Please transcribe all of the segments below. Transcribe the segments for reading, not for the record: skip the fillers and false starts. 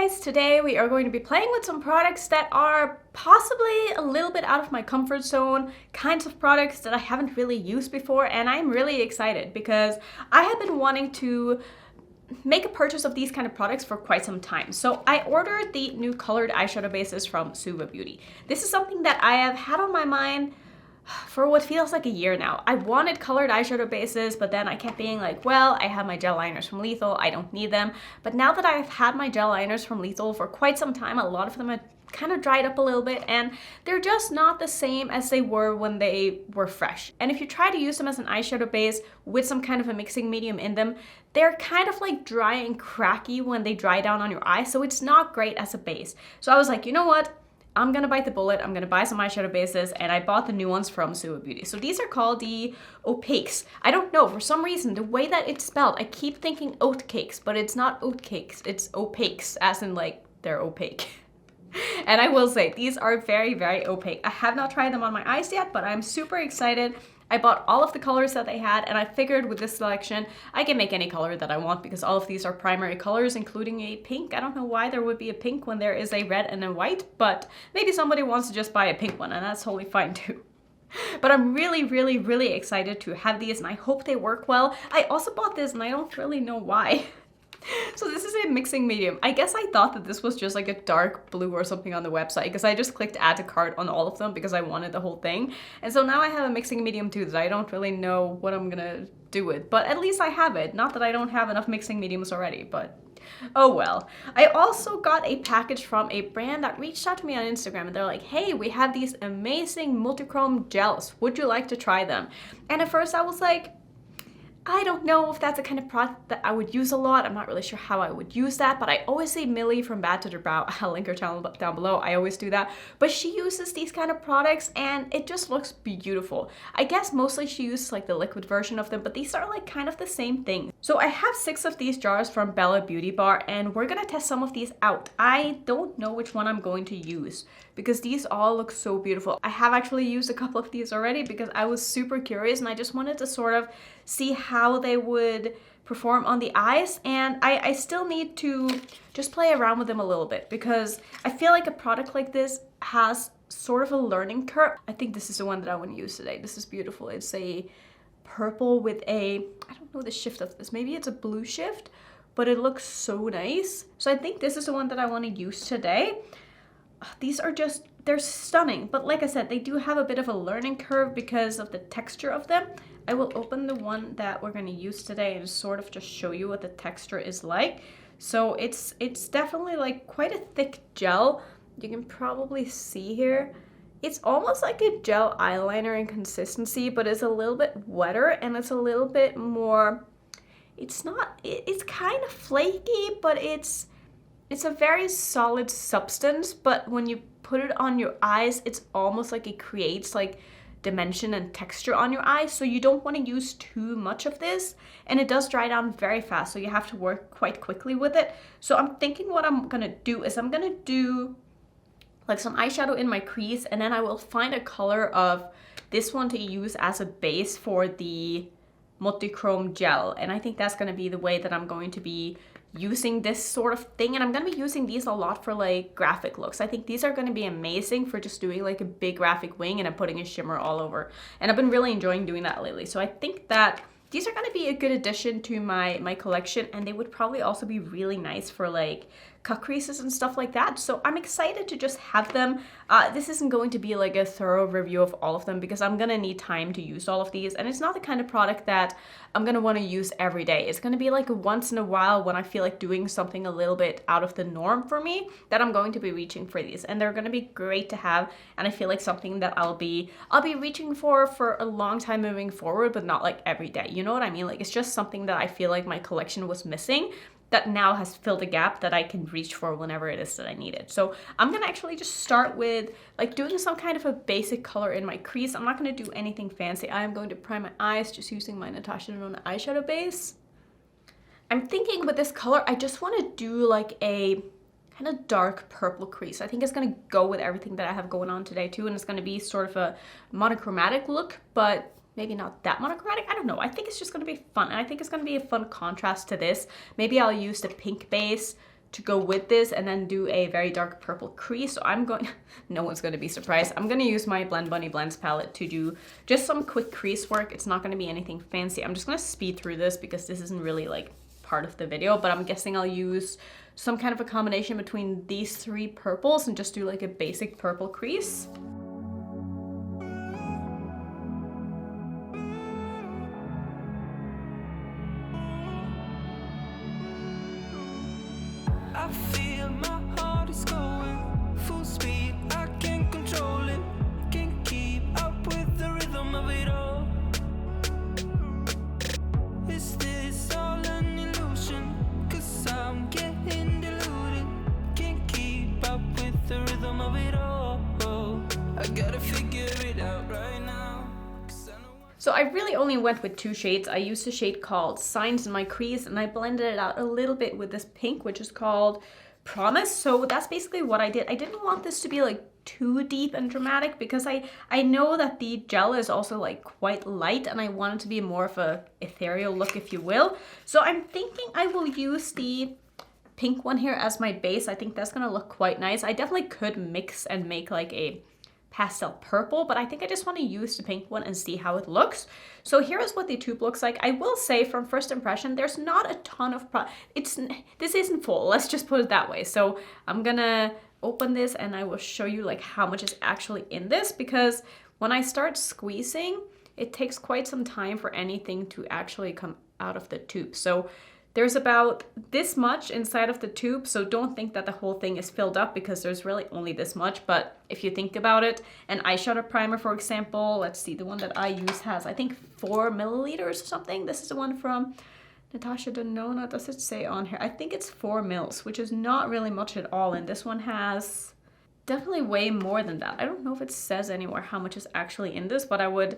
guys, today we are going to be playing with some products that are possibly a little bit out of my comfort zone, kinds of products that I haven't really used before, and I'm really excited because I have been wanting to make a purchase of these kind of products for quite some time. So I ordered the new colored eyeshadow bases from Suva Beauty. This is something that I have had on my mind for what feels like a year now. I wanted colored eyeshadow bases, but then I kept being like, well, I have my gel liners from Lethal, I don't need them. But now that I've had my gel liners from Lethal for quite some time, a lot of them have kind of dried up a little bit and they're just not the same as they were when they were fresh. And if you try to use them as an eyeshadow base with some kind of a mixing medium in them, they're kind of like dry and cracky when they dry down on your eye, so it's not great as a base. So I was like, you know what? I'm gonna bite the bullet, I'm gonna buy some eyeshadow bases, and I bought the new ones from Suva Beauty. So these are called the Opakes. I don't know, for some reason, the way that it's spelled, I keep thinking oat cakes, but it's not oat cakes, it's Opakes, as in like, they're opaque. And I will say, these are very, very opaque. I have not tried them on my eyes yet, but I'm super excited. I bought all of the colors that they had, and I figured with this selection, I can make any color that I want because all of these are primary colors, including a pink. I don't know why there would be a pink when there is a red and a white, but maybe somebody wants to just buy a pink one, and that's totally fine too. But I'm really, really, really excited to have these, and I hope they work well. I also bought this, and I don't really know why. So this is a mixing medium. I guess I thought that this was just like a dark blue or something on the website because I just clicked add to cart on all of them because I wanted the whole thing. And so now I have a mixing medium too that I don't really know what I'm gonna do with, but at least I have it. Not that I don't have enough mixing mediums already, but oh well. I also got a package from a brand that reached out to me on Instagram and they're like, hey, we have these amazing multichrome gels. Would you like to try them? And at first I was like, I don't know if that's the kind of product that I would use a lot. I'm not really sure how I would use that, but I always say Millie from Bad to the Brow. I'll link her channel down below. I always do that. But she uses these kind of products and it just looks beautiful. I guess mostly she uses like the liquid version of them, but these are like kind of the same thing. So I have 6 of these jars from Bellabeautybar and we're gonna test some of these out. I don't know which one I'm going to use because these all look so beautiful. I have actually used a couple of these already because I was super curious and I just wanted to sort of see how they would perform on the eyes, and I still need to just play around with them a little bit because I feel like a product like this has sort of a learning curve. I think this is the one that I want to use today. This is beautiful. It's a purple with a, I don't know the shift of this, maybe it's a blue shift, but it looks so nice. So I think this is the one that I want to use today. These are just, they're stunning, but like I said, they do have a bit of a learning curve because of the texture of them. I will open the one that we're going to use today and sort of just show you what the texture is like. So it's definitely like quite a thick gel. You can probably see here. It's almost like a gel eyeliner in consistency, but it's a little bit wetter and it's a little bit more, it's kind of flaky, but it's a very solid substance, but when you put it on your eyes, it's almost like it creates like dimension and texture on your eyes, so you don't want to use too much of this, and it does dry down very fast, so you have to work quite quickly with it. So I'm thinking what I'm gonna do is I'm gonna do like some eyeshadow in my crease, and then I will find a color of this one to use as a base for the multichrome gel, and I think that's gonna be the way that I'm going to be using this sort of thing. And I'm gonna be using these a lot for like graphic looks. I think these are gonna be amazing for just doing like a big graphic wing and I'm putting a shimmer all over. And I've been really enjoying doing that lately. So I think that these are gonna be a good addition to my collection, and they would probably also be really nice for like cut creases and stuff like that. So I'm excited to just have them. This isn't going to be like a thorough review of all of them because I'm gonna need time to use all of these, and it's not the kind of product that I'm gonna want to use every day. It's gonna be like a once in a while when I feel like doing something a little bit out of the norm for me that I'm going to be reaching for these, and they're gonna be great to have, and I feel like something that I'll be reaching for a long time moving forward, but not like every day. You know what I mean? Like it's just something that I feel like my collection was missing that now has filled a gap that I can reach for whenever it is that I need it. So I'm gonna actually just start with like doing some kind of a basic color in my crease. I'm not gonna do anything fancy. I am going to prime my eyes just using my Natasha Denona eyeshadow base. I'm thinking with this color, I just wanna do like a kind of dark purple crease. I think it's gonna go with everything that I have going on today too, and it's gonna be sort of a monochromatic look, but maybe not that monochromatic. I don't know. I think it's just going to be fun. And I think it's going to be a fun contrast to this. Maybe I'll use the pink base to go with this and then do a very dark purple crease. So I'm going, no one's going to be surprised. I'm going to use my Blend Bunny Blends palette to do just some quick crease work. It's not going to be anything fancy. I'm just going to speed through this because this isn't really like part of the video, but I'm guessing I'll use some kind of a combination between these three purples and just do like a basic purple crease. I feel my heart is going full speed, I can't control it, can't keep up with the rhythm of it all. Is this all an illusion? 'Cause I'm getting deluded, can't keep up with the rhythm of it all. I gotta figure it out right now. So I really only went with two shades. I used a shade called Signs in my crease and I blended it out a little bit with this pink, which is called Promise. So that's basically what I did. I didn't want this to be like too deep and dramatic because I know that the gel is also like quite light and I want it to be more of a ethereal look, if you will. So I'm thinking I will use the pink one here as my base. I think that's gonna look quite nice. I definitely could mix and make like a pastel purple, but I think I just want to use the pink one and see how it looks. So here is what the tube looks like. I will say from first impression, there's not a ton of this isn't full, let's just put it that way. So I'm gonna open this and I will show you like how much is actually in this, because when I start squeezing, it takes quite some time for anything to actually come out of the tube. So there's about this much inside of the tube, so don't think that the whole thing is filled up because there's really only this much. But if you think about it, an eyeshadow primer, for example, let's see, the one that I use has, I think, 4 milliliters or something. This is the one from Natasha Denona. Does it say on here? I think it's 4 mils, which is not really much at all. And this one has definitely way more than that. I don't know if it says anywhere how much is actually in this, but I would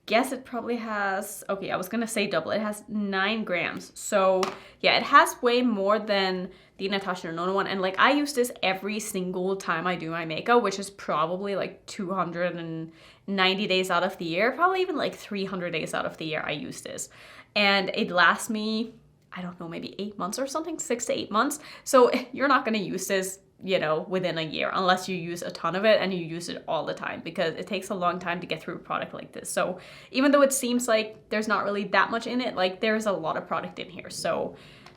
guess it probably has, okay, I was gonna say double. It has 9 grams. So yeah, it has way more than the Natasha Denona one. And like I use this every single time I do my makeup, which is probably like 290 days out of the year, probably even like 300 days out of the year I use this. And it lasts me, I don't know, maybe 8 months or something, 6 to 8 months. So you're not gonna use this, you know, within a year unless you use a ton of it and you use it all the time, because it takes a long time to get through a product like this. So even though it seems like there's not really that much in it, like there's a lot of product in here. So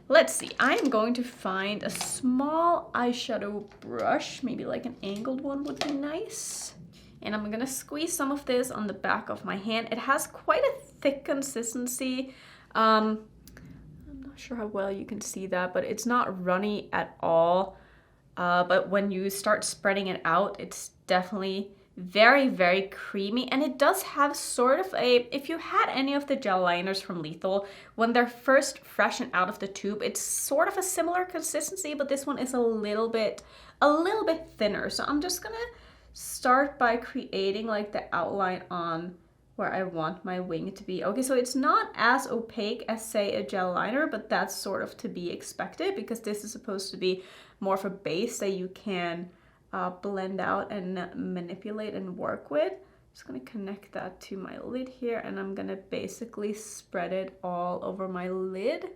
let's see, I'm going to find a small eyeshadow brush, maybe like an angled one would be nice. And I'm gonna squeeze some of this on the back of my hand. It has quite a thick consistency. I'm not sure how well you can see that, but it's not runny at all. But when you start spreading it out, it's definitely very, very creamy. And it does have sort of a, if you had any of the gel liners from Lethal, when they're first fresh and out of the tube, it's sort of a similar consistency, but this one is a little bit thinner. So I'm just gonna start by creating like the outline on where I want my wing to be. Okay, so it's not as opaque as, say, a gel liner, but that's sort of to be expected because this is supposed to be more of a base that you can blend out and manipulate and work with. Just gonna connect that to my lid here, and I'm gonna basically spread it all over my lid.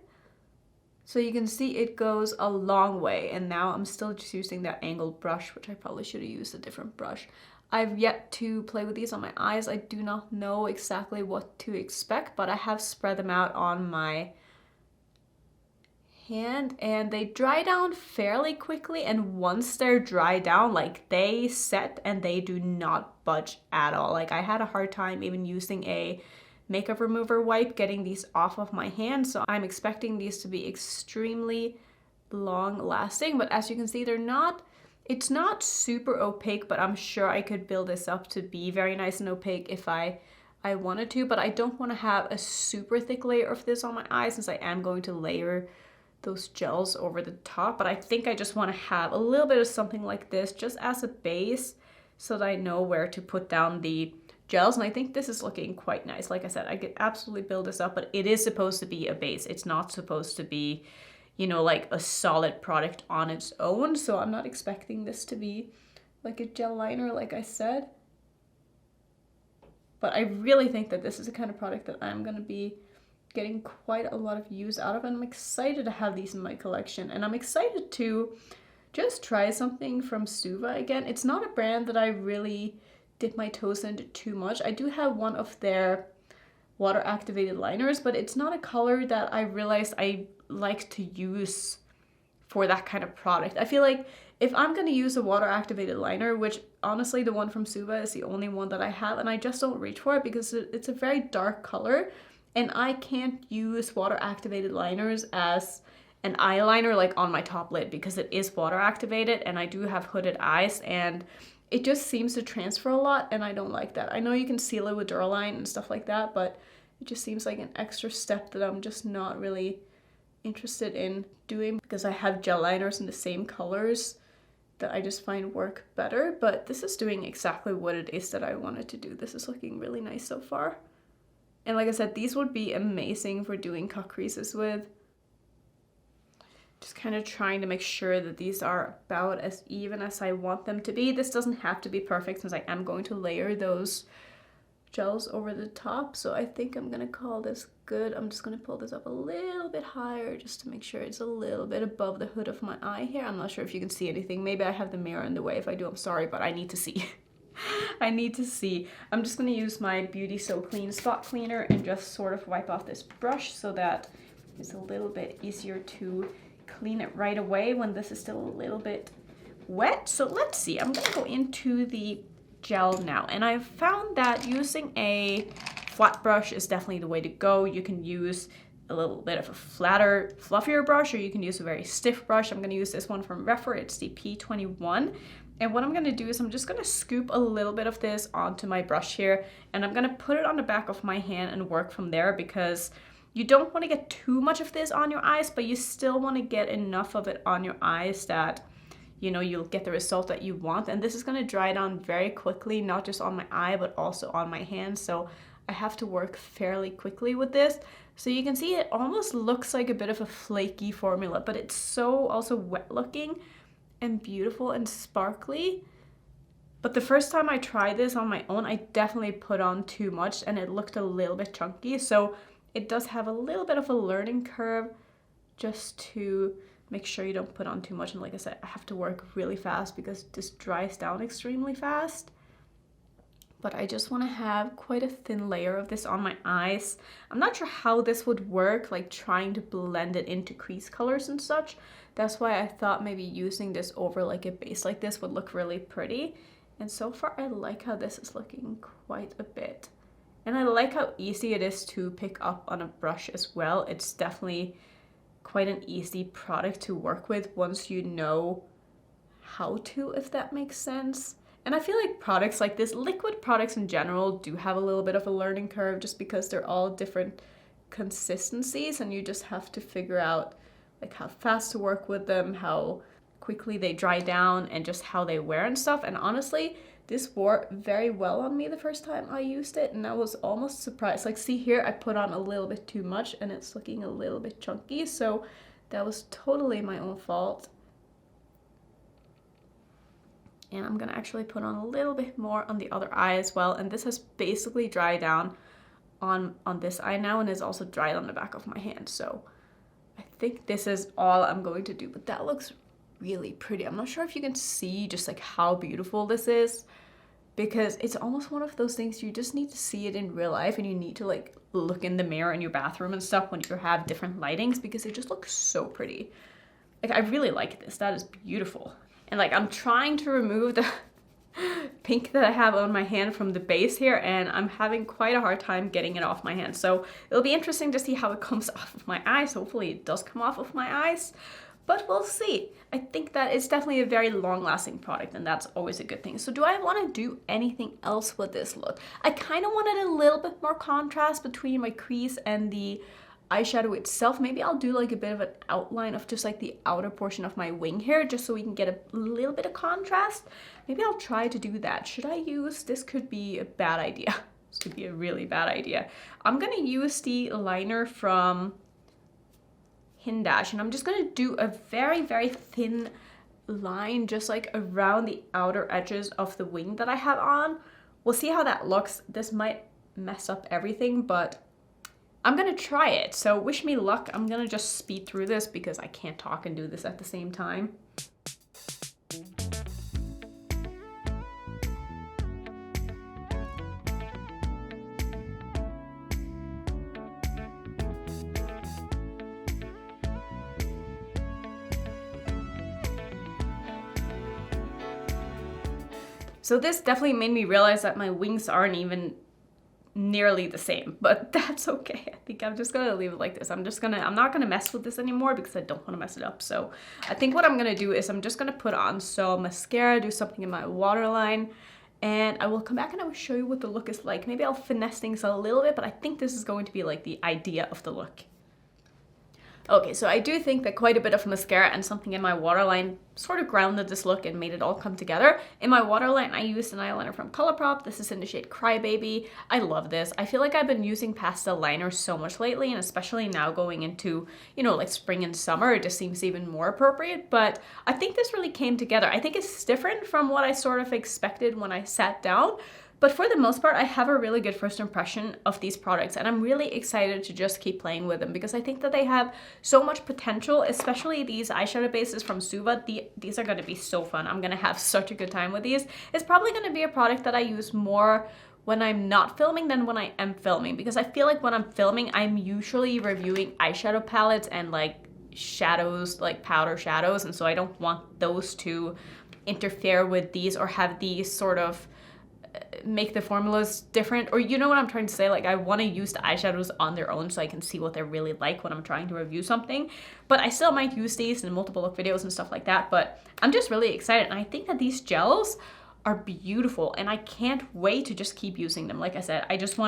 So you can see it goes a long way, and now I'm still just using that angled brush, which I probably should have used a different brush. I've yet to play with these on my eyes. I do not know exactly what to expect, but I have spread them out on my hand and they dry down fairly quickly. And once they're dry down, like they set and they do not budge at all. Like I had a hard time even using a makeup remover wipe getting these off of my hand. So I'm expecting these to be extremely long lasting, but as you can see, it's not super opaque, but I'm sure I could build this up to be very nice and opaque if I wanted to, but I don't want to have a super thick layer of this on my eyes since I am going to layer those gels over the top. But I think I just want to have a little bit of something like this just as a base so that I know where to put down the gels. And I think this is looking quite nice. Like I said, I could absolutely build this up, but it is supposed to be a base. It's not supposed to be, you know, like a solid product on its own. So I'm not expecting this to be like a gel liner, like I said. But I really think that this is the kind of product that I'm going to be getting quite a lot of use out of, and I'm excited to have these in my collection. And I'm excited to just try something from Suva again. It's not a brand that I really dip my toes into too much. I do have one of their water activated liners, but it's not a color that I realized I like to use for that kind of product. I feel like if I'm going to use a water activated liner, which honestly the one from Suva is the only one that I have, and I just don't reach for it because it's a very dark color, and I can't use water activated liners as an eyeliner like on my top lid because it is water activated, and I do have hooded eyes, and it just seems to transfer a lot, and I don't like that. I know you can seal it with Duraline and stuff like that, but it just seems like an extra step that I'm just not really interested in doing because I have gel liners in the same colors that I just find work better. But this is doing exactly what it is that I wanted to do. This is looking really nice so far. And like I said, these would be amazing for doing cut creases with. Just kind of trying to make sure that these are about as even as I want them to be. This doesn't have to be perfect since I am going to layer those gels over the top. So I think I'm gonna call this good. I'm just gonna pull this up a little bit higher just to make sure it's a little bit above the hood of my eye here. I'm not sure if you can see anything. Maybe I have the mirror in the way. If I do, I'm sorry, but I need to see. I need to see. I'm just gonna use my Beauty So Clean spot cleaner and just sort of wipe off this brush so that it's a little bit easier to clean it right away when this is still a little bit wet. So let's see, I'm gonna go into the gel now, and I've found that using a flat brush is definitely the way to go. You can use a little bit of a flatter, fluffier brush, or you can use a very stiff brush. I'm gonna use this one from Rephr, it's the P21. And what I'm gonna do is I'm just gonna scoop a little bit of this onto my brush here, and I'm gonna put it on the back of my hand and work from there, because you don't want to get too much of this on your eyes, but you still want to get enough of it on your eyes that, you know, you'll get the result that you want. And this is going to dry down very quickly, not just on my eye, but also on my hand. So I have to work fairly quickly with this. So you can see it almost looks like a bit of a flaky formula, but it's so also wet looking and beautiful and sparkly. But the first time I tried this on my own, I definitely put on too much and it looked a little bit chunky. So it does have a little bit of a learning curve just to make sure you don't put on too much. And like I said, I have to work really fast because this dries down extremely fast. But I just want to have quite a thin layer of this on my eyes. I'm not sure how this would work, like trying to blend it into crease colors and such. That's why I thought maybe using this over like a base like this would look really pretty. And so far I like how this is looking quite a bit. And I like how easy it is to pick up on a brush as well. It's definitely quite an easy product to work with once you know how to, if that makes sense. And I feel like products like this, liquid products in general, do have a little bit of a learning curve just because they're all different consistencies, and you just have to figure out like how fast to work with them, how quickly they dry down, and just how they wear and stuff. And honestly, this wore very well on me the first time I used it, and I was almost surprised. Like, see here, I put on a little bit too much and it's looking a little bit chunky, so that was totally my own fault. And I'm gonna actually put on a little bit more on the other eye as well, and this has basically dried down on this eye now, and is also dried on the back of my hand. So I think this is all I'm going to do, but that looks really pretty. I'm not sure if you can see just like how beautiful this is, because it's almost one of those things you just need to see it in real life, and you need to like look in the mirror in your bathroom and stuff when you have different lightings, because it just looks so pretty. Like, I really like this. That is beautiful. And like, I'm trying to remove the pink that I have on my hand from the base here, and I'm having quite a hard time getting it off my hand. So it'll be interesting to see how it comes off of my eyes. Hopefully it does come off of my eyes, but we'll see. I think that it's definitely a very long-lasting product, and that's always a good thing. So do I want to do anything else with this look? I kind of wanted a little bit more contrast between my crease and the eyeshadow itself. Maybe I'll do like a bit of an outline of just like the outer portion of my wing here, just so we can get a little bit of contrast. Maybe I'll try to do that. Should I use, this could be a bad idea. This could be a really bad idea. I'm gonna use the liner from Hindash, and I'm just gonna do a very, very thin line just like around the outer edges of the wing that I have on. We'll see how that looks. This might mess up everything, but I'm gonna try it. So wish me luck. I'm gonna just speed through this because I can't talk and do this at the same time. So this definitely made me realize that my wings aren't even nearly the same, but that's okay. I think I'm just gonna leave it like this. I'm not gonna mess with this anymore because I don't want to mess it up. So I think what I'm gonna do is I'm just gonna put on some mascara, do something in my waterline, and I will come back and I will show you what the look is like. Maybe I'll finesse things a little bit, but I think this is going to be like the idea of the look. Okay, so I do think that quite a bit of mascara and something in my waterline sort of grounded this look and made it all come together. In my waterline, I used an eyeliner from Colourpop. This is in the shade Crybaby. I love this. I feel like I've been using pastel liners so much lately, and especially now going into, you know, like spring and summer, it just seems even more appropriate. But I think this really came together. I think it's different from what I sort of expected when I sat down. But for the most part, I have a really good first impression of these products, and I'm really excited to just keep playing with them because I think that they have so much potential, especially these eyeshadow bases from Suva. These are going to be so fun. I'm going to have such a good time with these. It's probably going to be a product that I use more when I'm not filming than when I am filming, because I feel like when I'm filming, I'm usually reviewing eyeshadow palettes and like shadows, like powder shadows, and so I don't want those to interfere with these or have these sort of make the formulas different, or you know what I'm trying to say. Like, I want to use the eyeshadows on their own so I can see what they're really like when I'm trying to review something, but I still might use these in multiple look videos and stuff like that. But I'm just really excited, and I think that these gels are beautiful, and I can't wait to just keep using them. Like I said, I just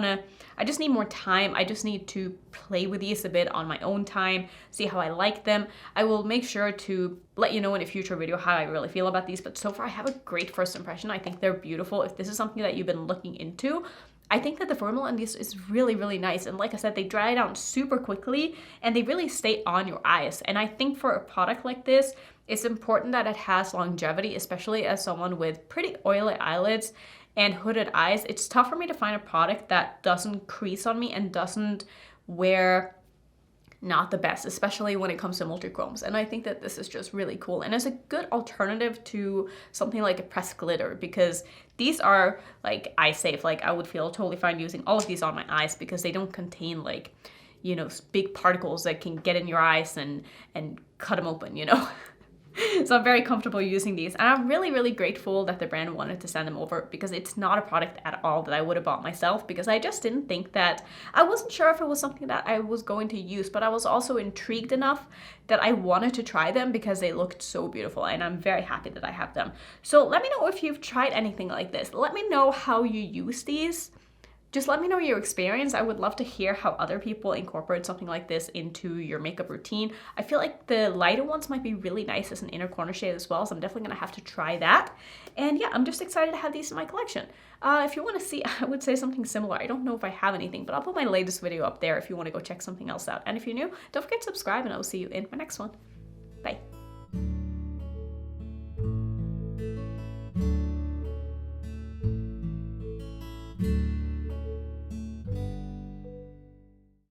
need more time. I just need to play with these a bit on my own time, see how I like them. I will make sure to let you know in a future video how I really feel about these, but so far I have a great first impression. I think they're beautiful. If this is something that you've been looking into, I think that the formula in these is really, really nice. And like I said, they dry down super quickly and they really stay on your eyes. And I think for a product like this, it's important that it has longevity, especially as someone with pretty oily eyelids and hooded eyes. It's tough for me to find a product that doesn't crease on me and doesn't wear not the best, especially when it comes to multichromes. And I think that this is just really cool, and it's a good alternative to something like a pressed glitter, because these are like eye safe. Like, I would feel totally fine using all of these on my eyes because they don't contain, like, you know, big particles that can get in your eyes and cut them open, you know. So I'm very comfortable using these, and I'm really, really grateful that the brand wanted to send them over, because it's not a product at all that I would have bought myself, because I just didn't think that, I wasn't sure if it was something that I was going to use, but I was also intrigued enough that I wanted to try them because they looked so beautiful, and I'm very happy that I have them. So let me know if you've tried anything like this. Let me know how you use these. Just let me know your experience. I would love to hear how other people incorporate something like this into your makeup routine. I feel like the lighter ones might be really nice as an inner corner shade as well, so I'm definitely gonna have to try that. And yeah, I'm just excited to have these in my collection. If you want to see, I would say something similar. I don't know if I have anything, but I'll put my latest video up there if you want to go check something else out. And if you're new, don't forget to subscribe, and I will see you in my next one.